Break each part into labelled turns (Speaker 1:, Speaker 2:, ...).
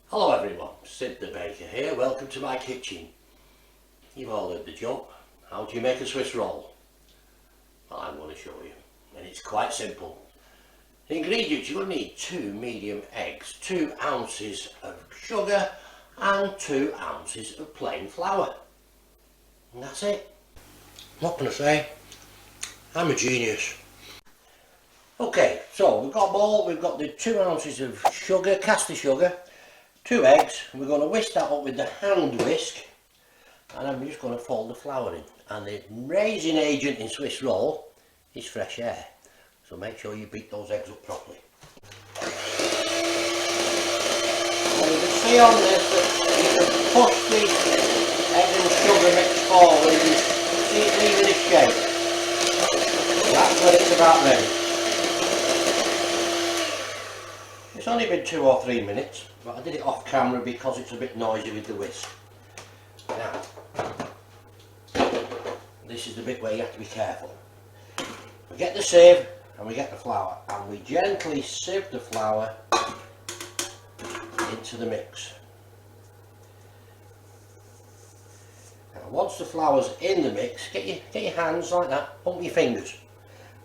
Speaker 1: Hello everyone, Sid the Baker here. Welcome to my kitchen. You've all heard the joke. How do you make a Swiss roll? Well, I'm going to show you. And it's quite simple. The ingredients, you're going to need 2 medium eggs, 2 ounces of sugar and 2 ounces of plain flour. And that's it. I'm not going to say I'm a genius. Okay, so we've got a bowl, we've got the 2 ounces of sugar, caster sugar, 2 eggs, and we're going to whisk that up with the hand whisk, and I'm just going to fold the flour in. And the raising agent in Swiss roll is fresh air, so make sure you beat those eggs up properly. And you can see on this that you can push the egg and sugar mix forward and you see it leaving its shape. That's when it's about ready. It's only been 2 or 3 minutes, but I did it off camera because it's a bit noisy with the whisk. Now, this is the bit where you have to be careful. We get the sieve and we get the flour, and we gently sieve the flour into the mix. Now, once the flour's in the mix, get your hands like that, pump your fingers,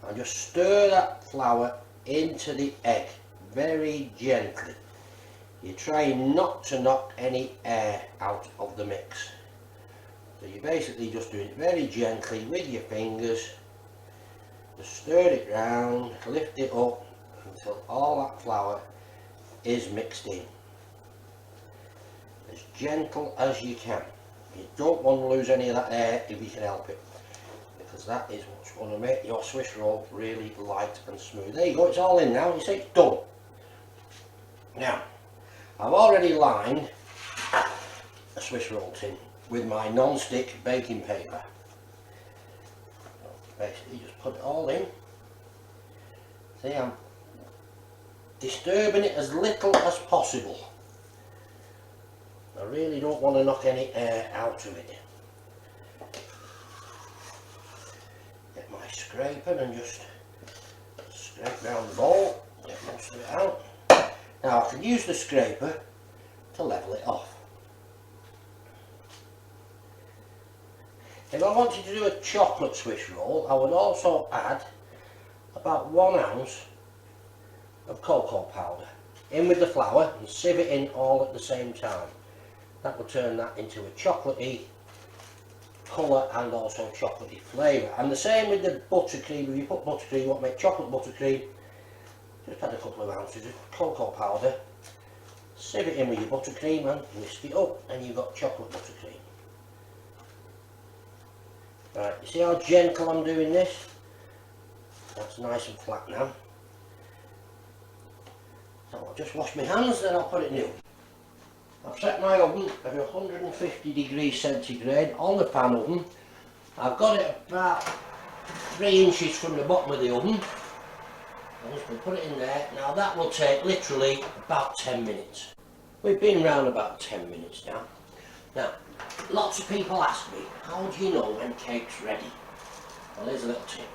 Speaker 1: and just stir that flour into the egg very gently. You're trying not to knock any air out of the mix. So you're basically just doing it very gently with your fingers. Just stir it round, lift it up until all that flour is mixed in. As gentle as you can. You don't want to lose any of that air if you can help it, because that is what's going to make your Swiss roll really light and smooth. There you go, it's all in now. You see it's done. Now, I've already lined a Swiss roll tin with my non-stick baking paper. So basically just put it all in. See, I'm disturbing it as little as possible. I really don't want to knock any air out of it. Get my scraper and just scrape round the bowl, get most of it out. Now I can use the scraper to level it off. If I wanted to do a chocolate Swiss roll, I would also add about 1 ounce of cocoa powder in with the flour and sieve it in all at the same time. That will turn that into a chocolatey colour and also chocolatey flavour. And the same with the buttercream. If you put buttercream, you want to make chocolate buttercream, just add a couple of ounces of cocoa powder, sieve it in with your buttercream and whisk it up, and you've got chocolate buttercream. Right, you see how gentle I'm doing this? That's nice and flat now. So I'll just wash my hands, then I'll put it in the oven. I've set my oven at 150 degrees centigrade on the pan oven. I've got it about 3 inches from the bottom of the oven. I'm just going to put it in there. Now that will take literally about 10 minutes. We've been round about 10 minutes now. Now, lots of people ask me, how do you know when cake's ready? Well, here's a little tip.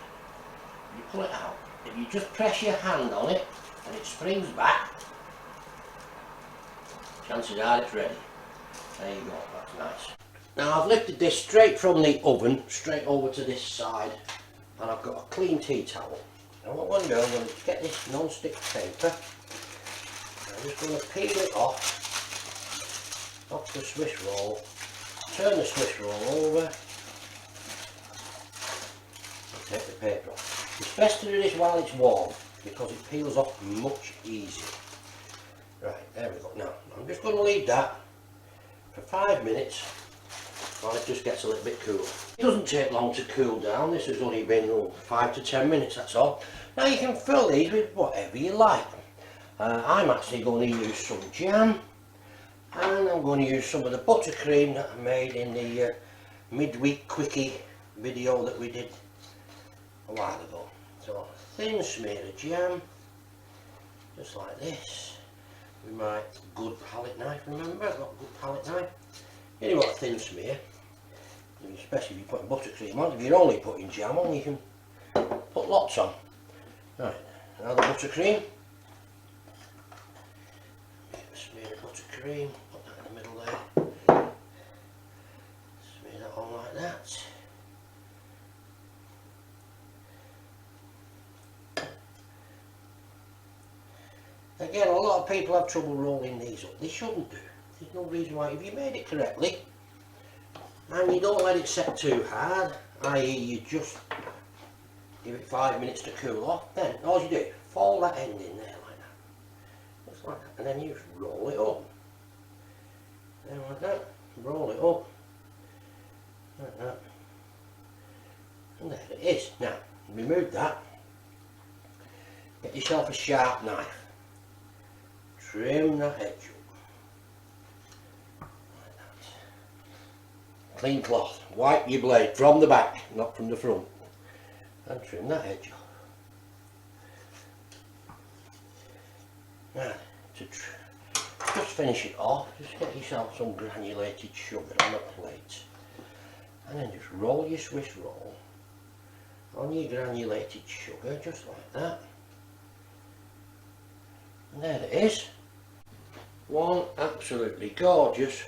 Speaker 1: You pull it out. If you just press your hand on it and it springs back, chances are it's ready. There you go, that's nice. Now I've lifted this straight from the oven, straight over to this side, and I've got a clean tea towel. Now what I'm going to do, I'm going to get this non-stick paper, I'm just going to peel it off the Swiss roll, turn the Swiss roll over, and take the paper off. It's best to do this while it's warm, because it peels off much easier. Right, there we go. Now, I'm just going to leave that for 5 minutes while it just gets a little bit cooler. It doesn't take long to cool down. This has only been 5 to 10 minutes, that's all. Now you can fill these with whatever you like. I'm actually going to use some jam, and I'm going to use some of the buttercream that I made in the midweek quickie video that we did a while ago. So a thin smear of jam, just like this, with my good palette knife. Remember, I've got a good palette knife. You only want a thin smear, especially if you're putting buttercream on. If you're only putting jam on, you can put lots on. Right, now the buttercream. Smear of buttercream, put that in the middle there. Smear that on like that. Again, a lot of people have trouble rolling these up. They shouldn't do. There's no reason why. If you made it correctly, and you don't let it set too hard, i.e. you just give it 5 minutes to cool off, then all you do, fold that end in there like that. Just like that. And then you just roll it up. Then like that. Roll it up. Like that. And there it is. Now, remove that. Get yourself a sharp knife. Trim that edge up. Like that. Clean cloth. Wipe your blade from the back, not from the front. And trim that edge off. Now, to just finish it off, just get yourself some granulated sugar on a plate. And then just roll your Swiss roll on your granulated sugar, just like that. And there it is. One absolutely gorgeous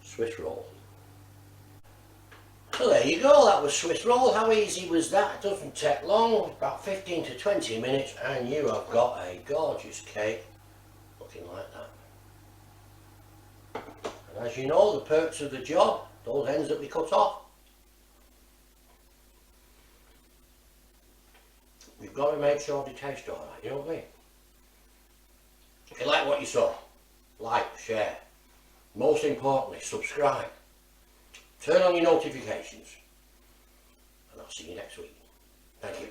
Speaker 1: Swiss roll. So there you go, that was Swiss roll. How easy was that? It doesn't take long, about 15 to 20 minutes, and you have got a gorgeous cake looking like that. And as you know, the perks of the job, those ends that we cut off, we've got to make sure they taste alright, you know what I mean? If you like what you saw, like, share, most importantly, subscribe. Turn on your notifications, and I'll see you next week. Thank you.